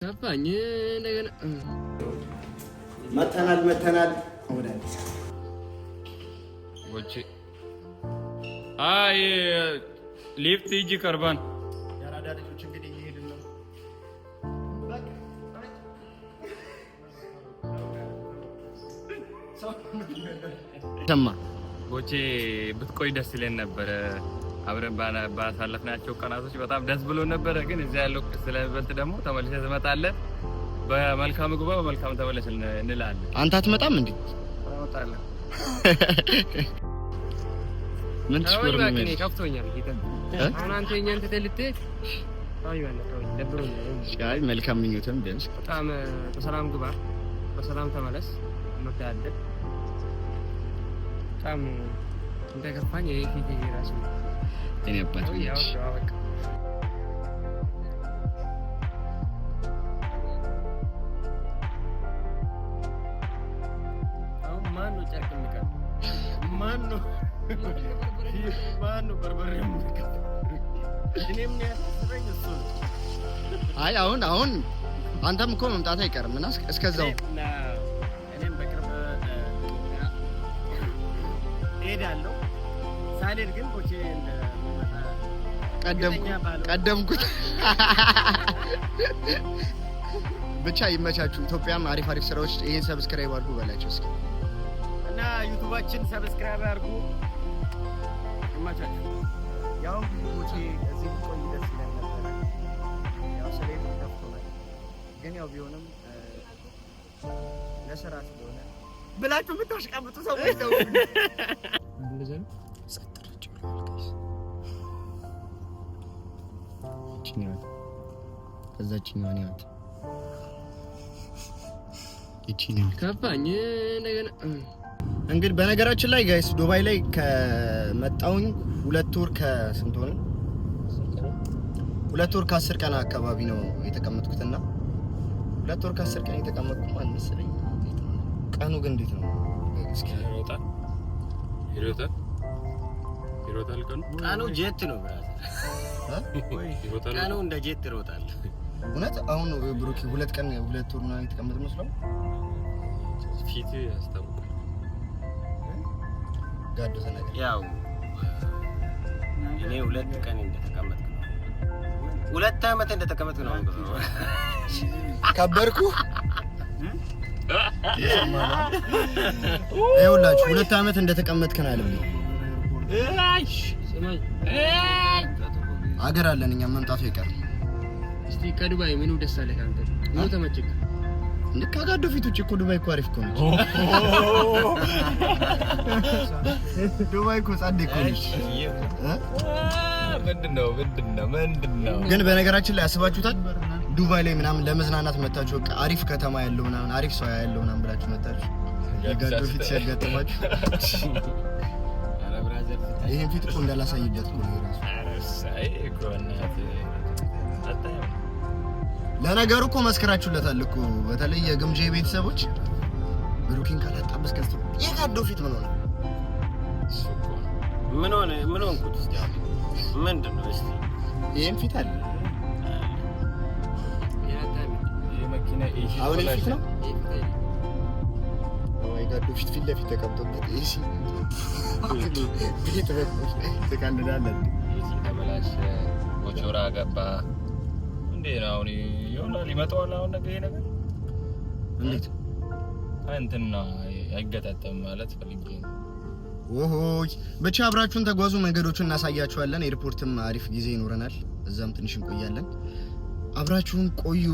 ገባኝ እንደገና መተናል ወደ ወጪ አይ ሊፍት ይጂ ቀርባን ያራዳ ልጆች እንግዲህ እየሄድን ነው። ተማ ወጪ ብትቆይ ደስ ይለን ነበር። አብረን ባሳለፍናቸው ቀናቶች በጣም ደስ ብሎ ነበር። ግን እዚያ ያለው ስለበልጥ ደግሞ ተመልሰህ ትመጣለህ። በመልካም ግባ በመልካም ተመለስ እንላለን። አንተ አትመጣም እንዴ? እመጣለሁ። ምን ትሽኮር ነው? እኔ ከፍቶኛል ጌታ። አሁን አንተ እኛን ተተልተህ አይ መልካም ምኞትም ቢያንስ በጣም በሰላም ግባ በሰላም ተመለስ። እንወዳለን። በጣም እንደከፋኝ የፊት ራሱ እኔ አባት ልጅ ማነው ጨርቅ የሚቀር? ማነው በርበሬ የሚቀር? እኔም ያስረኝ እሱ። አይ አሁን አንተም እኮ መምጣት አይቀርም እና እስከዛው እኔም በቅርብ እሄዳለሁ። ሳልሄድ ግን ቦቼ ቀደምኩት። ብቻ ይመቻችሁ። ኢትዮጵያም አሪፍ ስራዎች ይሄን ሰብስክራይብ አድርጉ በላቸው እስኪ እና ዩቲዩባችን ሰብስክራይብ አድርጉ። ይመቻችሁ። ያው ቦቼ እዚህ ቆይ ደስ ይላል ነበር። ያው ሰሌት ተፍቶናል። ግን ያው ቢሆንም ለስራ ስለሆነ ብላችሁ የምታሽቃብጡ ሰዎች ነው። እንደዚህ ሰጥረጭ ብሏል። ጋይስ ከዛችኛው ነው ያት እቺን ከፋኝ እንደገና እንግዲህ በነገራችን ላይ ጋይስ ዱባይ ላይ ከመጣሁኝ 2 ወር ከስንት ሆነ? 2 ወር ከ10 ቀን አካባቢ ነው የተቀመጥኩትና 2 ወር ከ10 ቀን የተቀመጥኩ ማለት መሰለኝ። ቀኑ ግን እንዴት ነው? እስኪ ይሮጣል ቀኑ ጄት ነው ብራዘር። ቀኑ እንደ ጄት ይሮጣል። እውነት አሁን ብሩክ 2 ቀን 2 ወር ነው የተቀመጠ መስለው ፊት ያስታውቃል። ጋዶ ተነገር ያው እኔ 2 ቀን እንደተቀመጥኩ ነው 2 አመት እንደተቀመጥኩ ነው ከበርኩ ይኸውላችሁ 2 አመት እንደተቀመጥከን አይደለም። እሺ ስማኝ አገር አለን እኛ መምጣቱ ይቀር። እስቲ ከዱባይ ምኑ ደስ አለህ አንተ? ምኑ ተመቸህ? ከጋዶ ፊት ውጪ እኮ ዱባይ እኮ አሪፍ እኮ ነው። ዱባይ እኮ ጻድቅ እኮ ነች። ምንድነው ግን በነገራችን ላይ አስባችሁታል? ዱባይ ላይ ምናምን ለመዝናናት መጣችሁ በቃ አሪፍ ከተማ ያለው ምናምን አሪፍ ሰው ያለው ምናምን ብላችሁ መጣችሁ። የጋዶ ፊት ሲያጋጥማችሁ ይሄን ፊት እኮ እንዳላሳይበት እኮ ነው ራሱ። ለነገሩ እኮ መስከራችሁለታል እኮ በተለይ የግምጄ ቤተሰቦች ብሩኪን ካላጣበስ ከስቶ የጋዶ ፊት ምን ሆነ? ምን ሆንኩት? እስቲ ምንድነው? እስቲ ይሄን ፊት አለ የመኪና ኤሲ አሁን ፊት ነው ወይ ጋዶ ፊት ለፊት ተቀምጦበት ኤሲ ፊት ተቀንዳለ ኤሲ ተበላሸ። ቦቾራ ገባ እንዴ ነው አሁን ይሆናል ይመጣዋል። አሁን ነገር ይሄ ነገር እንዴት እንትና አይገጣጠም ማለት ፈልጌ ነው። ኦሆይ ብቻ አብራችሁን ተጓዙ፣ መንገዶቹን እናሳያችኋለን። ኤርፖርትም አሪፍ ጊዜ ይኖረናል፣ እዛም ትንሽ እንቆያለን። አብራችሁን ቆዩ።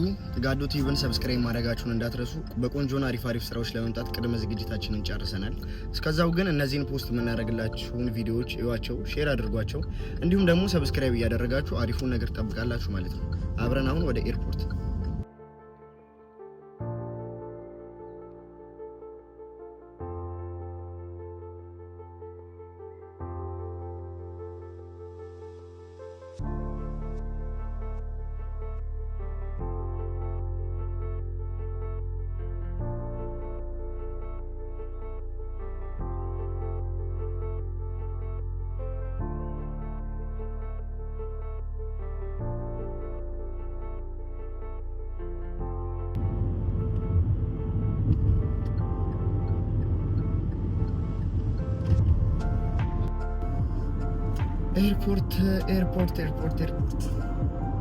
ጋዶ ቲቪን ሰብስክራይብ ማድረጋችሁን እንዳትረሱ። በቆንጆና አሪፍ ስራዎች ለመምጣት ቅድመ ዝግጅታችንን ጨርሰናል። እስከዛው ግን እነዚህን ፖስት የምናደርግላችሁን ቪዲዮዎች እዩዋቸው፣ ሼር አድርጓቸው። እንዲሁም ደግሞ ሰብስክራይብ እያደረጋችሁ አሪፉን ነገር ጠብቃላችሁ ማለት ነው። አብረን አሁን ወደ ኤርፖርት ኤርፖርት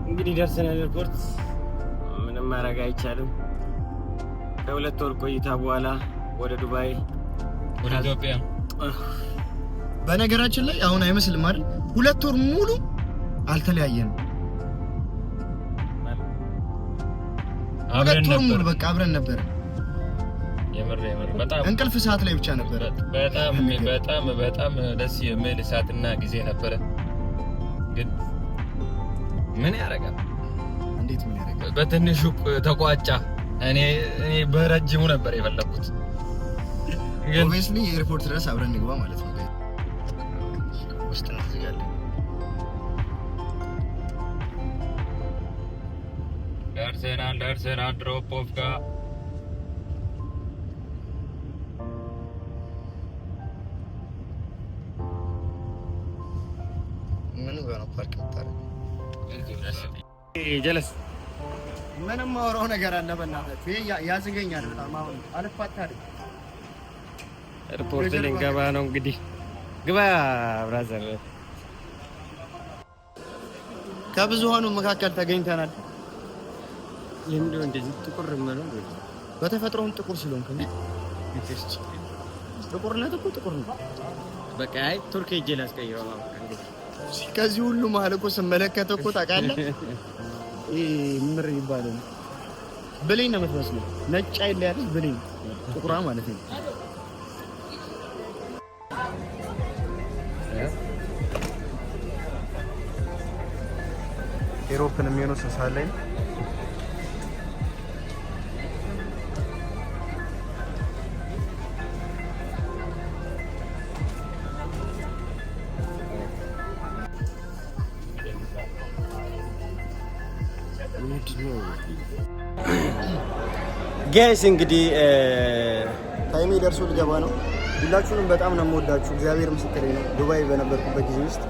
እንግዲህ ደርሰናል። ኤርፖርት ምንም ማድረግ አይቻልም። ከ2 ወር ቆይታ በኋላ ወደ ዱባይ ወደ ኢትዮጵያ። በነገራችን ላይ አሁን አይመስልም አይደል? 2 ወር ሙሉ አልተለያየንም። አብረን ነበር። በቃ አብረን ነበር። የምር በጣም እንቅልፍ ሰዓት ላይ ብቻ ነበር። በጣም ደስ የሚል ሰዓትና ጊዜ ነበረ። ግን ምን ያደርጋል? እንዴት ምን ያደርጋል? በትንሹ ተቋጫ። እኔ በረጅሙ ነበር የፈለኩት። ግን ኦብቪየስሊ ኤርፖርት ድረስ አብረን እንግባ ማለት ነው። ውስጥ እንዝጋለን። ደርሰናል ድሮፕ ኦፍ ጋር ምን ጋር ነው ፓርክ የምታደርገው? ጀለስ ምንም ማውራው ነገር አለ በእናትህ። ይሄ ያዝገኛል በጣም አሁን አልፋታለሁ። ኤርፖርት ልንገባ ነው እንግዲህ። ግባ ብራዘር። ከብዙሃኑ መካከል ተገኝተናል። ለምንድን ነው እንደዚህ ጥቁር ማለት ነው? በተፈጥሮም ጥቁር ስለሆንክ ነው። ጥቁርነት እኮ ጥቁር ነው። በቃ አይ ቱርክ ሄጄ ላስቀይረው ነው እንግዲህ። ከዚህ ሁሉ መሀል እኮ ስመለከተው እኮ ታውቃለህ፣ ምር ይባላል ብሌን ነው የምትመስለው። ነጭ አይደል ያለች ብሌን ጥቁሯ ማለት ነው። ኤሮፕን የሚሆነው ሰዓት ላይ ነው። ጋይስ እንግዲህ ታይሜ ደርሶ ልገባ ነው። ሁላችሁንም በጣም ነው የምወዳችሁ። እግዚአብሔር ምስክሬ ነው። ዱባይ በነበርኩበት ጊዜ ውስጥ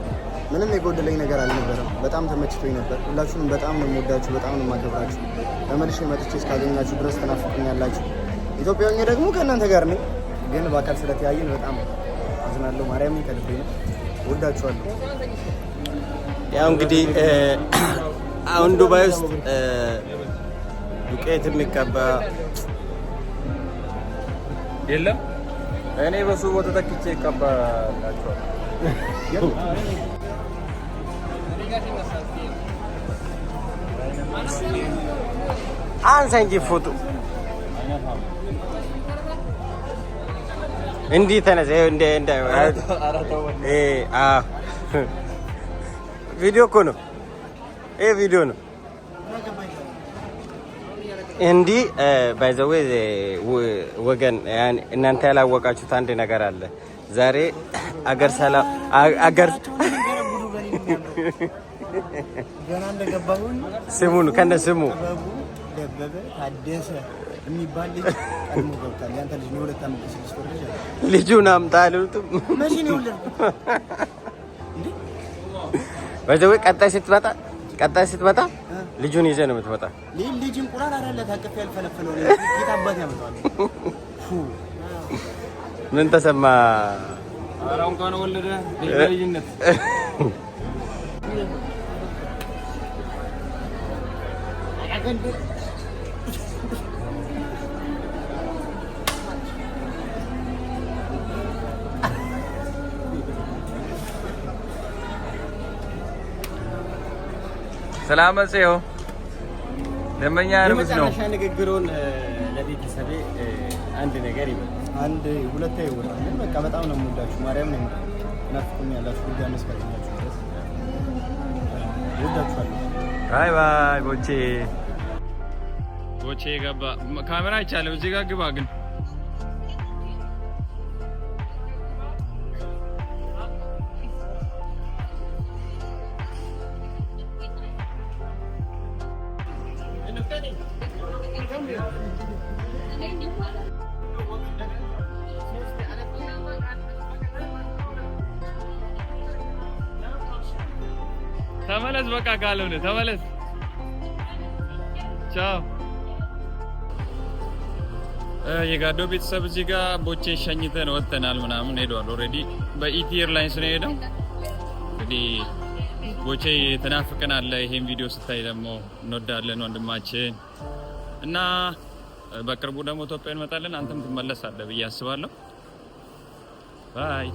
ምንም የጎደለኝ ነገር አልነበረም። በጣም ተመችቶኝ ነበር። ሁላችሁንም በጣም ነው የምወዳችሁ፣ በጣም ነው የማከብራችሁ። ተመልሼ መጥቼ እስካገኛችሁ ድረስ ተናፍቁኛላችሁ። ኢትዮጵያ ሆኜ ደግሞ ከእናንተ ጋር ነኝ፣ ግን በአካል ስለተያየን በጣም አዝናለሁ። ማርያም ከልቤ ነው። እወዳችኋለሁ። ያው እንግዲህ አሁን ዱባይ ውስጥ ዱቄት የሚቀባ የለም። እኔ በሱ ቦታ ተክቼ ይቀባላችኋል። አንሳ እንጂ ፎቶ እንዲህ ተነሳ። ቪዲዮ እኮ ነው። ይሄ ቪዲዮ ነው። እንዲህ ባይ ዘ ዌይ ወገን እናንተ ያላወቃችሁት አንድ ነገር አለ። ዛሬ አገር ሰላም አገር ገና እንደገባሁኝ ስሙን ከነ ስሙ ደበበ ታደሰ የሚባል ልጅ ቀድሞ ገብቷል። ያንተ ልጅ ነው። 2 ዓመት 6 ወር ልጅ አለ። ልጁን አምጣ አሉት። መቼ ነው የወለድኩት? ባይ ዘ ዌይ ቀጣይ ስትመጣ ልጁን ይዘህ ነው የምትመጣ። ልጅ እንቁላል አይደለ ታቀፍ ያልፈለፈለው ነው። ይታባት ያመጣዋል። ምን ተሰማ? አራው እንኳን ወለደ ልጅነት ሰላም አጽዮ ደመኛ ንጉስ ነው። የመጨረሻ ንግግሩን ለቤተሰቤ አንድ ነገር ይበል። አንድ ሁለቴ ይወጣል። በቃ በጣም ነው የምወዳችሁ። ማርያም ነው ናፍቁኛላችሁ። ጉዳይ መስከረኛችሁ ድረስ ወዳችኋለሁ። ባይ ባይ። ቦቼ ገባ። ካሜራ አይቻልም። እዚህ ጋር ግባ ግን ተመለስ። በቃ ካልሆነ ተመለስ። ቻው። የጋዶ ቤተሰብ እዚህ ጋር ቦቼ ሸኝተን ወጥተናል ምናምን ሄዷል። ኦልሬዲ በኢቲ ኤርላይንስ ነው ሄደው። እንግዲህ ቦቼ ተናፍቀናል። ይሄን ቪዲዮ ስታይ ደግሞ እንወዳለን ወንድማችን እና በቅርቡ ደግሞ ኢትዮጵያ እንመጣለን። አንተም ትመለሳለህ ብዬ አስባለሁ። ባይ